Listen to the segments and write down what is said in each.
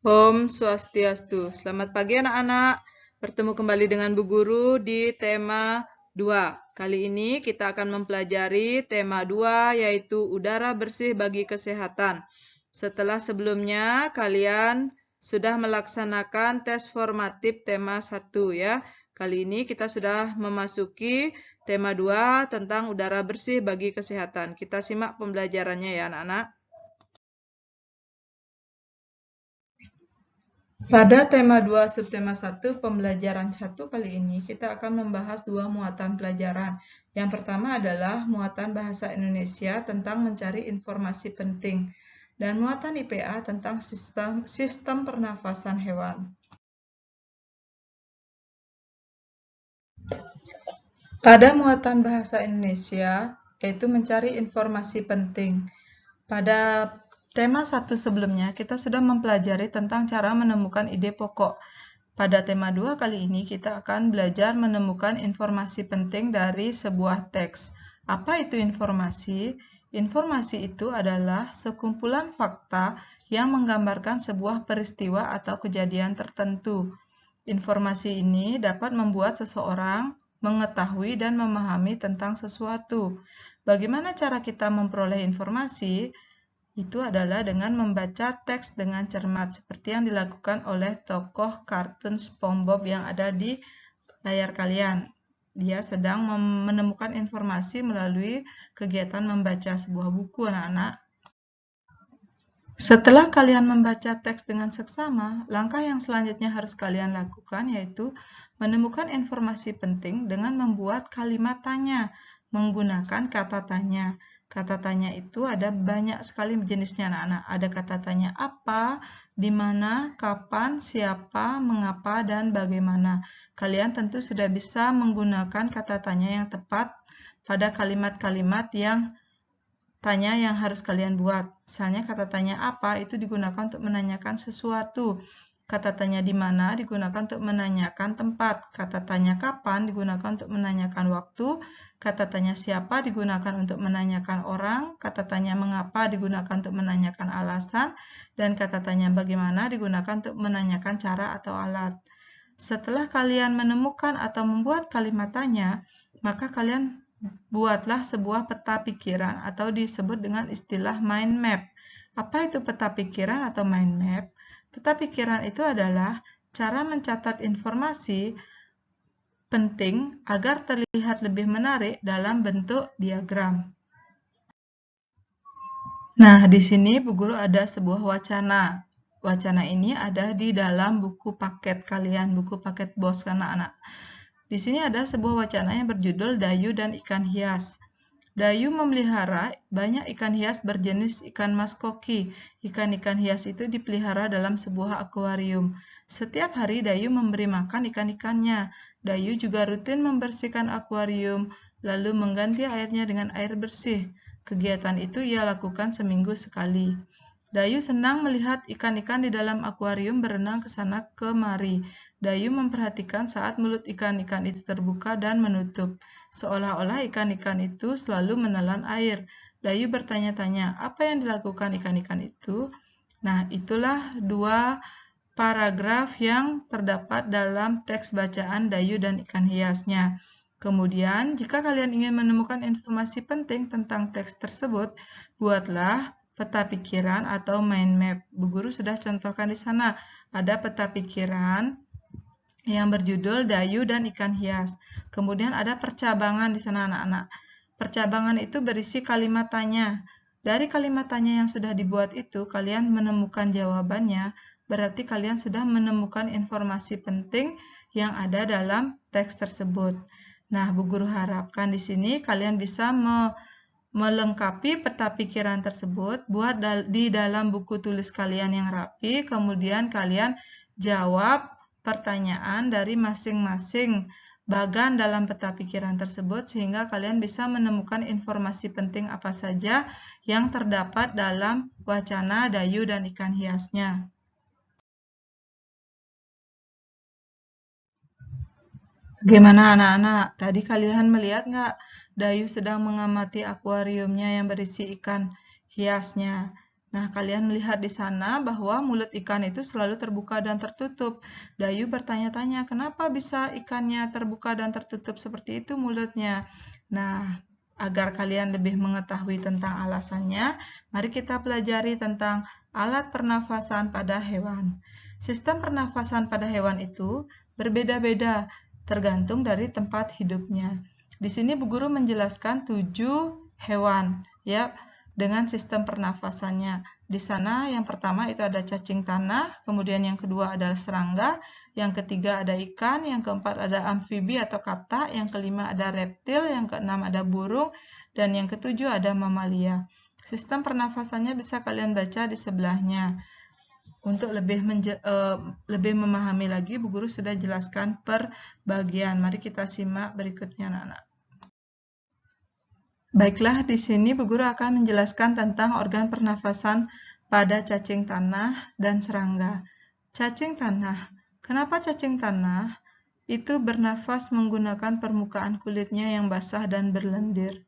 Om Swastiastu. Selamat pagi anak-anak. Bertemu kembali dengan Bu Guru di tema 2. Kali ini kita akan mempelajari tema 2 yaitu udara bersih bagi kesehatan. Setelah sebelumnya kalian sudah melaksanakan tes formatif tema 1 ya. Kali ini kita sudah memasuki tema 2 tentang udara bersih bagi kesehatan. Kita simak pembelajarannya ya anak-anak. Pada tema 2 subtema 1 pembelajaran 1 kali ini kita akan membahas dua muatan pelajaran. Yang pertama adalah muatan bahasa Indonesia tentang mencari informasi penting dan muatan IPA tentang sistem pernafasan hewan. Pada muatan bahasa Indonesia yaitu mencari informasi penting. Pada tema 1 sebelumnya kita sudah mempelajari tentang cara menemukan ide pokok. Pada tema 2 kali ini kita akan belajar menemukan informasi penting dari sebuah teks. Apa itu informasi? Informasi itu adalah sekumpulan fakta yang menggambarkan sebuah peristiwa atau kejadian tertentu. Informasi ini dapat membuat seseorang mengetahui dan memahami tentang sesuatu. Bagaimana cara kita memperoleh informasi? Itu adalah dengan membaca teks dengan cermat, seperti yang dilakukan oleh tokoh kartun SpongeBob yang ada di layar kalian. Dia sedang menemukan informasi melalui kegiatan membaca sebuah buku, anak-anak. Setelah kalian membaca teks dengan seksama, langkah yang selanjutnya harus kalian lakukan yaitu menemukan informasi penting dengan membuat kalimat tanya menggunakan kata tanya. Kata tanya itu ada banyak sekali jenisnya anak-anak. Ada kata tanya apa, di mana, kapan, siapa, mengapa, dan bagaimana. Kalian tentu sudah bisa menggunakan kata tanya yang tepat pada kalimat-kalimat yang harus kalian buat. Misalnya kata tanya apa itu digunakan untuk menanyakan sesuatu. Kata tanya di mana digunakan untuk menanyakan tempat. Kata tanya kapan digunakan untuk menanyakan waktu. Kata tanya siapa digunakan untuk menanyakan orang. Kata tanya mengapa digunakan untuk menanyakan alasan. Dan kata tanya bagaimana digunakan untuk menanyakan cara atau alat. Setelah kalian menemukan atau membuat kalimat tanya, maka kalian buatlah sebuah peta pikiran atau disebut dengan istilah mind map. Apa itu peta pikiran atau mind map? Peta pikiran itu adalah cara mencatat informasi penting agar terlihat lebih menarik dalam bentuk diagram. Nah, di sini Bu Guru ada sebuah wacana. Wacana ini ada di dalam buku paket kalian, buku paket BOS anak-anak. Di sini ada sebuah wacana yang berjudul Dayu dan Ikan Hias. Dayu memelihara banyak ikan hias berjenis ikan mas koki. Ikan-ikan hias itu dipelihara dalam sebuah akuarium. Setiap hari Dayu memberi makan ikan-ikannya. Dayu juga rutin membersihkan akuarium, lalu mengganti airnya dengan air bersih. Kegiatan itu ia lakukan seminggu sekali. Dayu senang melihat ikan-ikan di dalam akuarium berenang ke sana kemari. Dayu memperhatikan saat mulut ikan-ikan itu terbuka dan menutup. Seolah-olah ikan-ikan itu selalu menelan air. Dayu bertanya-tanya, apa yang dilakukan ikan-ikan itu? Nah, itulah dua paragraf yang terdapat dalam teks bacaan Dayu dan ikan hiasnya. Kemudian, jika kalian ingin menemukan informasi penting tentang teks tersebut, buatlah peta pikiran atau mind map. Bu Guru sudah contohkan di sana. Ada peta pikiran yang berjudul Dayu dan Ikan Hias. Kemudian ada percabangan di sana anak-anak. Percabangan itu berisi kalimat tanya. Dari kalimat tanya yang sudah dibuat itu, kalian menemukan jawabannya, berarti kalian sudah menemukan informasi penting yang ada dalam teks tersebut. Nah, Bu Guru harapkan di sini kalian bisa melengkapi peta pikiran tersebut, buat di dalam buku tulis kalian yang rapi, kemudian kalian jawab pertanyaan dari masing-masing bagan dalam peta pikiran tersebut sehingga kalian bisa menemukan informasi penting apa saja yang terdapat dalam wacana Dayu dan ikan hiasnya. Bagaimana anak-anak? Tadi kalian melihat nggak? Dayu sedang mengamati akuariumnya yang berisi ikan hiasnya. Nah, kalian melihat di sana bahwa mulut ikan itu selalu terbuka dan tertutup. Dayu bertanya-tanya, kenapa bisa ikannya terbuka dan tertutup seperti itu mulutnya? Nah, agar kalian lebih mengetahui tentang alasannya, mari kita pelajari tentang alat pernafasan pada hewan. Sistem pernafasan pada hewan itu berbeda-beda, tergantung dari tempat hidupnya. Di sini Bu Guru menjelaskan 7 hewan, ya, dengan sistem pernafasannya. Di sana yang pertama itu ada cacing tanah, kemudian yang kedua adalah serangga, yang ketiga ada ikan, yang keempat ada amfibi atau katak, yang kelima ada reptil, yang keenam ada burung, dan yang ketujuh ada mamalia. Sistem pernafasannya bisa kalian baca di sebelahnya. Untuk lebih memahami lagi, Bu Guru sudah jelaskan per bagian. Mari kita simak berikutnya, anak-anak. Baiklah, di sini Bu Guru akan menjelaskan tentang organ pernafasan pada cacing tanah dan serangga. Cacing tanah. Kenapa cacing tanah itu bernafas menggunakan permukaan kulitnya yang basah dan berlendir?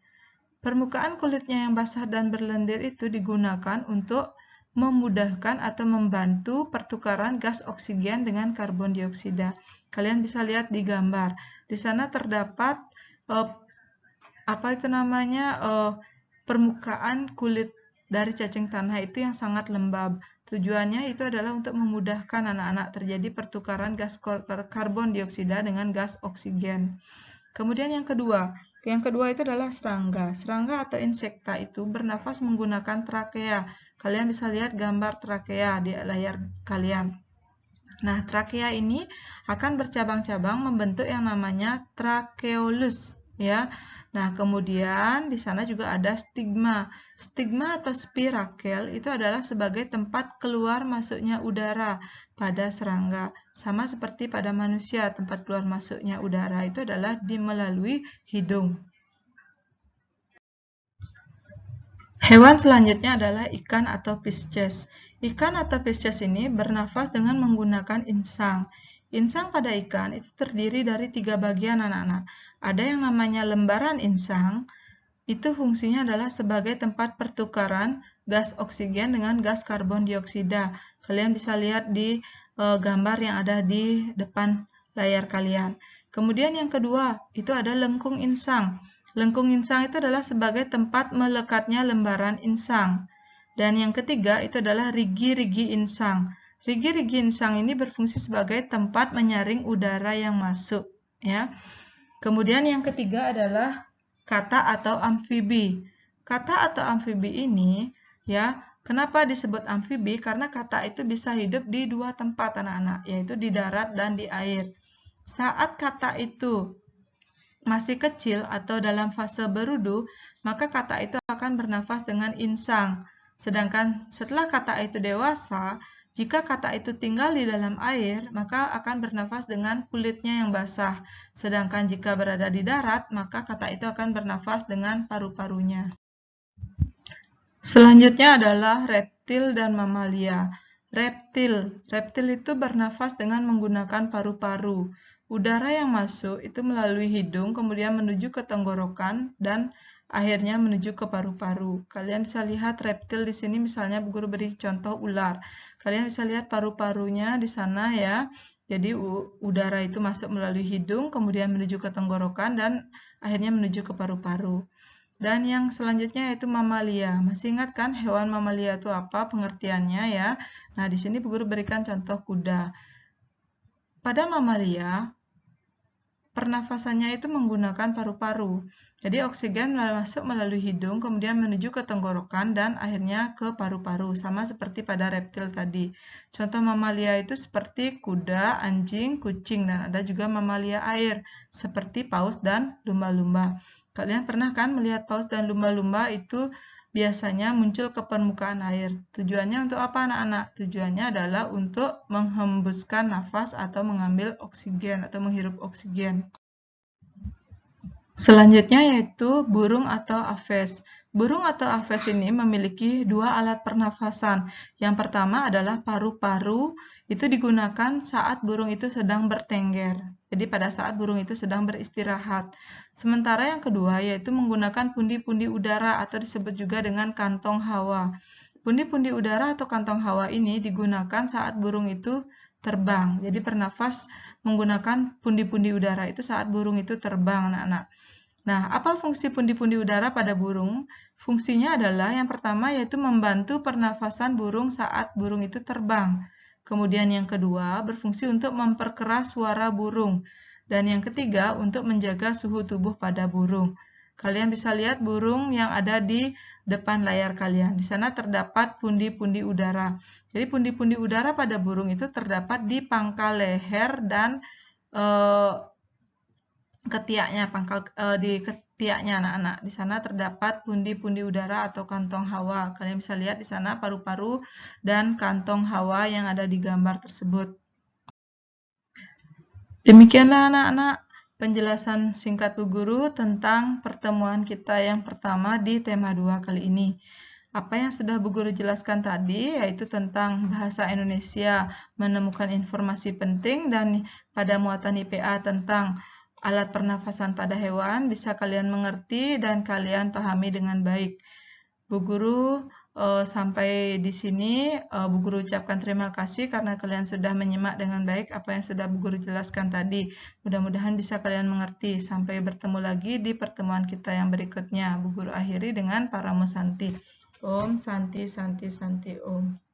Permukaan kulitnya yang basah dan berlendir itu digunakan untuk memudahkan atau membantu pertukaran gas oksigen dengan karbon dioksida. Kalian bisa lihat di gambar. Di sana terdapat permukaan kulit dari cacing tanah itu yang sangat lembab. Tujuannya itu adalah untuk memudahkan anak-anak terjadi pertukaran gas karbon dioksida dengan gas oksigen. Kemudian yang kedua itu adalah serangga. Serangga atau insekta itu bernafas menggunakan trakea. Kalian bisa lihat gambar trakea di layar kalian. Nah, trakea ini akan bercabang-cabang membentuk yang namanya trakeolus, ya. Nah, kemudian di sana juga ada stigma. Stigma atau spirakel itu adalah sebagai tempat keluar masuknya udara pada serangga. Sama seperti pada manusia, tempat keluar masuknya udara itu adalah melalui hidung. Hewan selanjutnya adalah ikan atau Pisces. Ikan atau Pisces ini bernafas dengan menggunakan insang. Insang pada ikan itu terdiri dari 3 bagian, anak-anak. Ada yang namanya lembaran insang, itu fungsinya adalah sebagai tempat pertukaran gas oksigen dengan gas karbon dioksida. Kalian bisa lihat di gambar yang ada di depan layar kalian. Kemudian yang kedua, itu ada lengkung insang. Lengkung insang itu adalah sebagai tempat melekatnya lembaran insang. Dan yang ketiga itu adalah rigi-rigi insang. Rigi-rigi insang ini berfungsi sebagai tempat menyaring udara yang masuk, ya. Kemudian yang ketiga adalah katak atau amfibi. Katak atau amfibi ini, ya, kenapa disebut amfibi? Karena katak itu bisa hidup di 2 tempat, anak-anak, yaitu di darat dan di air. Saat katak itu masih kecil atau dalam fase berudu, maka katak itu akan bernafas dengan insang. Sedangkan setelah katak itu dewasa, jika katak itu tinggal di dalam air, maka akan bernafas dengan kulitnya yang basah. Sedangkan jika berada di darat, maka katak itu akan bernafas dengan paru-parunya. Selanjutnya adalah reptil dan mamalia. Reptil itu bernafas dengan menggunakan paru-paru. Udara yang masuk itu melalui hidung, kemudian menuju ke tenggorokan, dan akhirnya menuju ke paru-paru. Kalian bisa lihat reptil di sini, misalnya Bu Guru beri contoh ular. Kalian bisa lihat paru-parunya di sana, ya. Jadi udara itu masuk melalui hidung, kemudian menuju ke tenggorokan, dan akhirnya menuju ke paru-paru. Dan yang selanjutnya yaitu mamalia. Masih ingat kan hewan mamalia itu apa pengertiannya, ya? Nah, di sini Bu Guru berikan contoh kuda. Pada mamalia, pernafasannya itu menggunakan paru-paru. Jadi oksigen masuk melalui hidung, kemudian menuju ke tenggorokan, dan akhirnya ke paru-paru. Sama seperti pada reptil tadi. Contoh mamalia itu seperti kuda, anjing, kucing, dan ada juga mamalia air, seperti paus dan lumba-lumba. Kalian pernah kan melihat paus dan lumba-lumba itu biasanya muncul ke permukaan air. Tujuannya untuk apa, anak-anak? Tujuannya adalah untuk menghembuskan nafas atau mengambil oksigen atau menghirup oksigen. Selanjutnya yaitu burung atau aves. Burung atau aves ini memiliki 2 alat pernafasan. Yang pertama adalah paru-paru, itu digunakan saat burung itu sedang bertengger. Jadi pada saat burung itu sedang beristirahat. Sementara yang kedua yaitu menggunakan pundi-pundi udara atau disebut juga dengan kantong hawa. Pundi-pundi udara atau kantong hawa ini digunakan saat burung itu terbang. Jadi bernafas menggunakan pundi-pundi udara itu saat burung itu terbang, anak-anak. Nah, apa fungsi pundi-pundi udara pada burung? Fungsinya adalah yang pertama yaitu membantu pernafasan burung saat burung itu terbang. Kemudian yang kedua berfungsi untuk memperkeras suara burung. Dan yang ketiga untuk menjaga suhu tubuh pada burung. Kalian bisa lihat burung yang ada di depan layar kalian. Di sana terdapat pundi-pundi udara. Jadi pundi-pundi udara pada burung itu terdapat di pangkal leher dan ketiaknya, di ketiaknya anak-anak. Di sana terdapat pundi-pundi udara atau kantong hawa. Kalian bisa lihat di sana paru-paru dan kantong hawa yang ada di gambar tersebut. Demikianlah anak-anak penjelasan singkat Bu Guru tentang pertemuan kita yang pertama di tema 2 kali ini. Apa yang sudah Bu Guru jelaskan tadi yaitu tentang bahasa Indonesia menemukan informasi penting dan pada muatan IPA tentang alat pernafasan pada hewan bisa kalian mengerti dan kalian pahami dengan baik. Bu Guru sampai di sini Bu Guru ucapkan terima kasih karena kalian sudah menyimak dengan baik apa yang sudah Bu Guru jelaskan tadi. Mudah-mudahan bisa kalian mengerti. Sampai bertemu lagi di pertemuan kita yang berikutnya. Bu Guru akhiri dengan Paramo Santi. Om Santi Santi Santi Om.